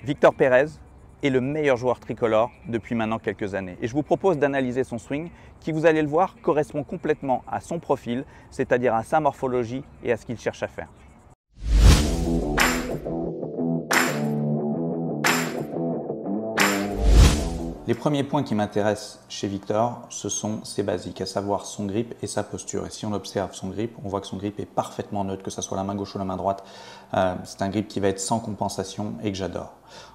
Victor Pérez est le meilleur joueur tricolore depuis maintenant quelques années. Et je vous propose d'analyser son swing qui, vous allez le voir, correspond complètement à son profil, c'est-à-dire à sa morphologie et à ce qu'il cherche à faire. Les premiers points qui m'intéressent chez Victor, ce sont ses basiques, à savoir son grip et sa posture. Et si on observe son grip, on voit que son grip est parfaitement neutre, que ce soit la main gauche ou la main droite. C'est un grip qui va être sans compensation et que j'adore.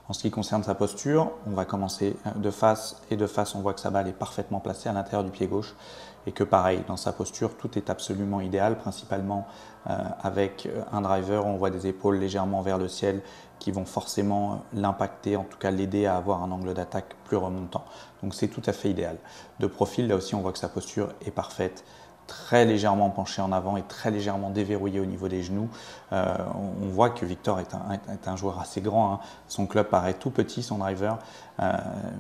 En ce qui concerne sa posture, on va commencer de face, et de face, on voit que sa balle est parfaitement placée à l'intérieur du pied gauche et que pareil, dans sa posture, tout est absolument idéal, principalement avec un driver, on voit des épaules légèrement vers le ciel qui vont forcément l'impacter, en tout cas l'aider à avoir un angle d'attaque plus remontant. Donc c'est tout à fait idéal. De profil, là aussi, on voit que sa posture est parfaite, très légèrement penché en avant et très légèrement déverrouillé au niveau des genoux. On voit que Victor est un joueur assez grand. Hein. Son club paraît tout petit, son driver,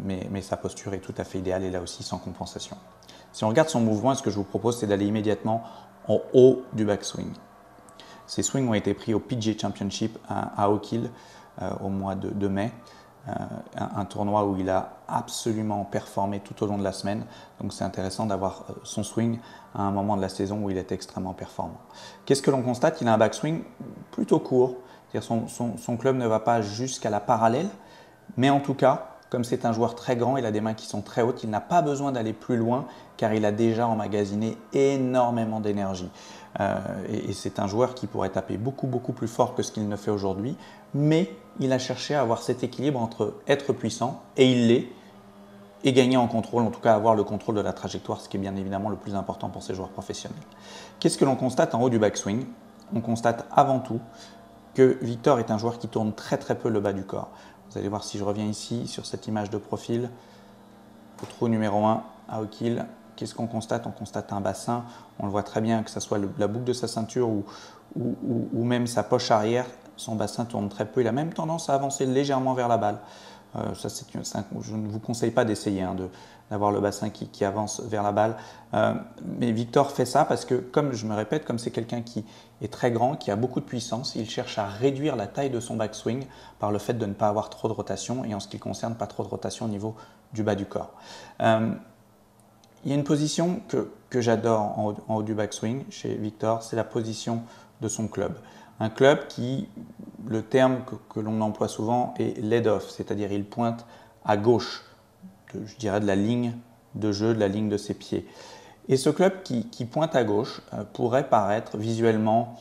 mais sa posture est tout à fait idéale et là aussi sans compensation. Si on regarde son mouvement, ce que je vous propose, c'est d'aller immédiatement en haut du backswing. Ces swings ont été pris au PGA Championship à Oak Hill au mois de mai. Un tournoi où il a absolument performé tout au long de la semaine. Donc c'est intéressant d'avoir son swing à un moment de la saison où il est extrêmement performant. Qu'est-ce que l'on constate? Il a un backswing plutôt court. Son club ne va pas jusqu'à la parallèle, mais en tout cas, comme c'est un joueur très grand, il a des mains qui sont très hautes, il n'a pas besoin d'aller plus loin car il a déjà emmagasiné énormément d'énergie. Et c'est un joueur qui pourrait taper beaucoup plus fort que ce qu'il ne fait aujourd'hui, mais il a cherché à avoir cet équilibre entre être puissant, et il l'est, et gagner en contrôle, en tout cas avoir le contrôle de la trajectoire, ce qui est bien évidemment le plus important pour ces joueurs professionnels. Qu'est-ce que l'on constate en haut du backswing? On constate avant tout que Victor est un joueur qui tourne très peu le bas du corps. Vous allez voir si je reviens ici sur cette image de profil, au trou numéro 1 à Oak Hill, qu'est-ce qu'on constate? On constate un bassin, on le voit très bien, que ce soit la boucle de sa ceinture ou même sa poche arrière, son bassin tourne très peu. Il a même tendance à avancer légèrement vers la balle. Je ne vous conseille pas d'essayer d'avoir le bassin qui avance vers la balle. Mais Victor fait ça parce que, comme je me répète, comme c'est quelqu'un qui est très grand, qui a beaucoup de puissance, il cherche à réduire la taille de son backswing par le fait de ne pas avoir trop de rotation et en ce qui concerne pas trop de rotation au niveau du bas du corps. Il y a une position que j'adore en haut du backswing chez Victor, c'est la position de son club. Un club qui, le terme que l'on emploie souvent est lead-off, c'est-à-dire il pointe à gauche, je dirais de la ligne de jeu, de la ligne de ses pieds. Et ce club qui pointe à gauche pourrait paraître visuellement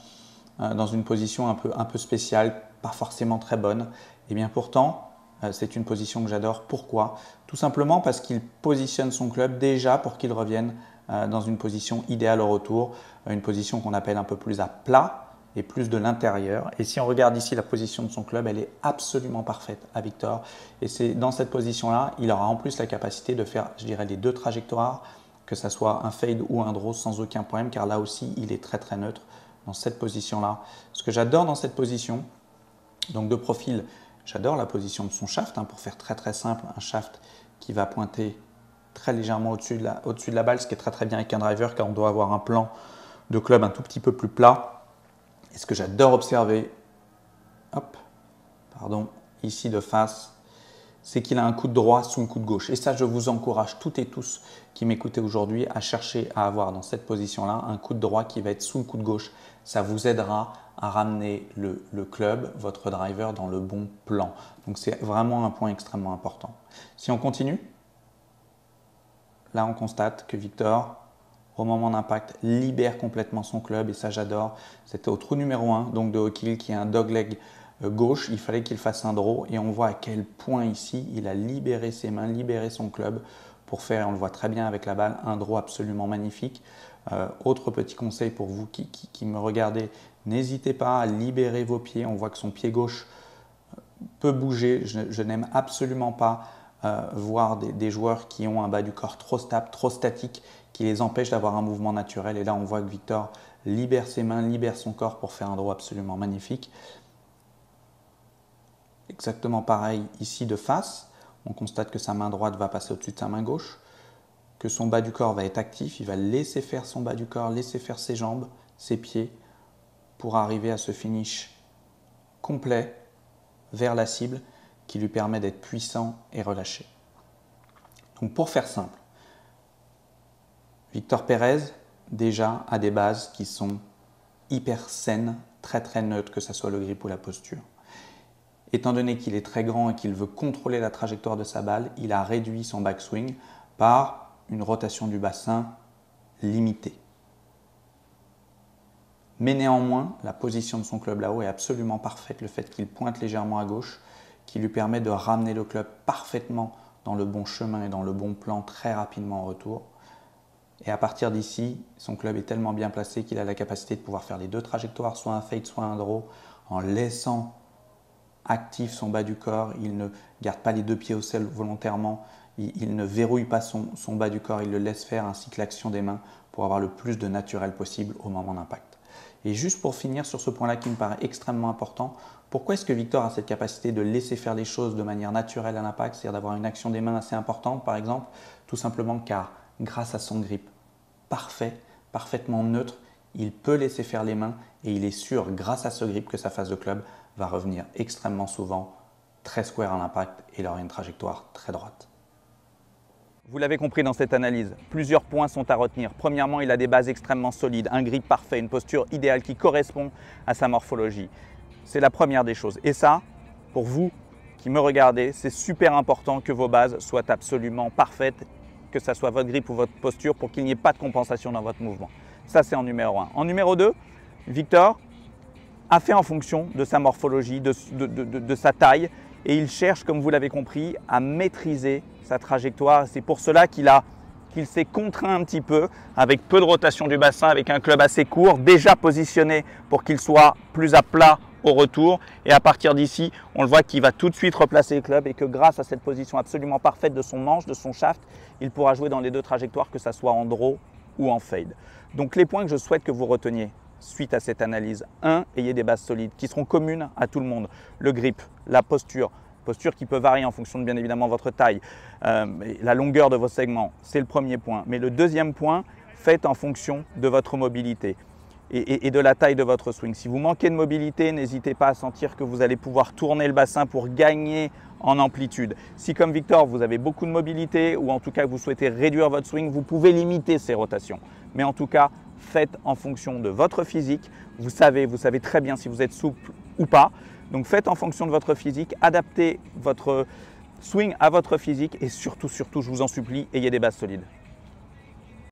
dans une position un peu spéciale, pas forcément très bonne. Et bien pourtant, c'est une position que j'adore. Pourquoi? Tout simplement parce qu'il positionne son club déjà pour qu'il revienne dans une position idéale au retour, une position qu'on appelle un peu plus à plat et plus de l'intérieur. Et si on regarde ici la position de son club, elle est absolument parfaite à Victor. Et c'est dans cette position-là, il aura en plus la capacité de faire, je dirais, les deux trajectoires, que ce soit un fade ou un draw sans aucun problème, car là aussi, il est très neutre dans cette position-là. Ce que j'adore dans cette position, donc de profil, j'adore la position de son shaft, pour faire très simple, un shaft qui va pointer très légèrement au-dessus de la balle, ce qui est très bien avec un driver, car on doit avoir un plan de club un tout petit peu plus plat. Et ce que j'adore observer, ici de face, c'est qu'il a un coup de droit sous le coup de gauche. Et ça, je vous encourage toutes et tous qui m'écoutez aujourd'hui à chercher à avoir dans cette position-là un coup de droit qui va être sous le coup de gauche. Ça vous aidera à ramener le club, votre driver, dans le bon plan. Donc c'est vraiment un point extrêmement important. Si on continue, là on constate que Victor, au moment d'impact, libère complètement son club et ça j'adore. C'était au trou numéro 1 donc de Oak Hill qui est un dogleg gauche, il fallait qu'il fasse un draw et on voit à quel point ici il a libéré ses mains, libéré son club pour faire, on le voit très bien avec la balle, un draw absolument magnifique. Autre petit conseil pour vous qui me regardez, n'hésitez pas à libérer vos pieds, on voit que son pied gauche peut bouger, je n'aime absolument pas voir des joueurs qui ont un bas du corps trop stable, trop statique, qui les empêche d'avoir un mouvement naturel. Et là, on voit que Victor libère ses mains, libère son corps pour faire un draw absolument magnifique. Exactement pareil ici de face. On constate que sa main droite va passer au-dessus de sa main gauche, que son bas du corps va être actif. Il va laisser faire son bas du corps, laisser faire ses jambes, ses pieds, pour arriver à ce finish complet vers la cible qui lui permet d'être puissant et relâché. Donc pour faire simple, Victor Pérez déjà a des bases qui sont hyper saines, très neutres, que ce soit le grip ou la posture. Étant donné qu'il est très grand et qu'il veut contrôler la trajectoire de sa balle, il a réduit son backswing par une rotation du bassin limitée. Mais néanmoins, la position de son club là-haut est absolument parfaite. Le fait qu'il pointe légèrement à gauche, qui lui permet de ramener le club parfaitement dans le bon chemin et dans le bon plan très rapidement en retour. Et à partir d'ici, son club est tellement bien placé qu'il a la capacité de pouvoir faire les deux trajectoires, soit un fade, soit un draw, en laissant actif son bas du corps. Il ne garde pas les deux pieds au sol volontairement, il ne verrouille pas son bas du corps, il le laisse faire, ainsi que l'action des mains pour avoir le plus de naturel possible au moment d'impact. Et juste pour finir sur ce point-là qui me paraît extrêmement important, pourquoi est-ce que Victor a cette capacité de laisser faire les choses de manière naturelle à l'impact, c'est-à-dire d'avoir une action des mains assez importante par exemple? Tout simplement car grâce à son grip parfait, parfaitement neutre, il peut laisser faire les mains et il est sûr grâce à ce grip que sa face de club va revenir extrêmement souvent très square à l'impact et il aura une trajectoire très droite. Vous l'avez compris dans cette analyse, plusieurs points sont à retenir. Premièrement, il a des bases extrêmement solides, un grip parfait, une posture idéale qui correspond à sa morphologie. C'est la première des choses. Et ça, pour vous qui me regardez, c'est super important que vos bases soient absolument parfaites, que ce soit votre grip ou votre posture, pour qu'il n'y ait pas de compensation dans votre mouvement. Ça, c'est en numéro 1. En numéro 2, Victor a fait en fonction de sa morphologie, de sa taille, et il cherche, comme vous l'avez compris, à maîtriser sa trajectoire. C'est pour cela qu'il s'est contraint un petit peu, avec peu de rotation du bassin, avec un club assez court, déjà positionné pour qu'il soit plus à plat au retour. Et à partir d'ici, on le voit qu'il va tout de suite replacer le club et que grâce à cette position absolument parfaite de son manche, de son shaft, il pourra jouer dans les deux trajectoires, que ce soit en draw ou en fade. Donc les points que je souhaite que vous reteniez suite à cette analyse: 1. Ayez des bases solides qui seront communes à tout le monde. Le grip, la posture qui peut varier en fonction de bien évidemment votre taille, la longueur de vos segments, c'est le premier point. Mais le deuxième point, faites en fonction de votre mobilité et de la taille de votre swing. Si vous manquez de mobilité, n'hésitez pas à sentir que vous allez pouvoir tourner le bassin pour gagner en amplitude. Si comme Victor, vous avez beaucoup de mobilité ou en tout cas vous souhaitez réduire votre swing, vous pouvez limiter ces rotations. Mais en tout cas, faites en fonction de votre physique. Vous savez très bien si vous êtes souple ou pas. Donc faites en fonction de votre physique, adaptez votre swing à votre physique et surtout, je vous en supplie, ayez des bases solides.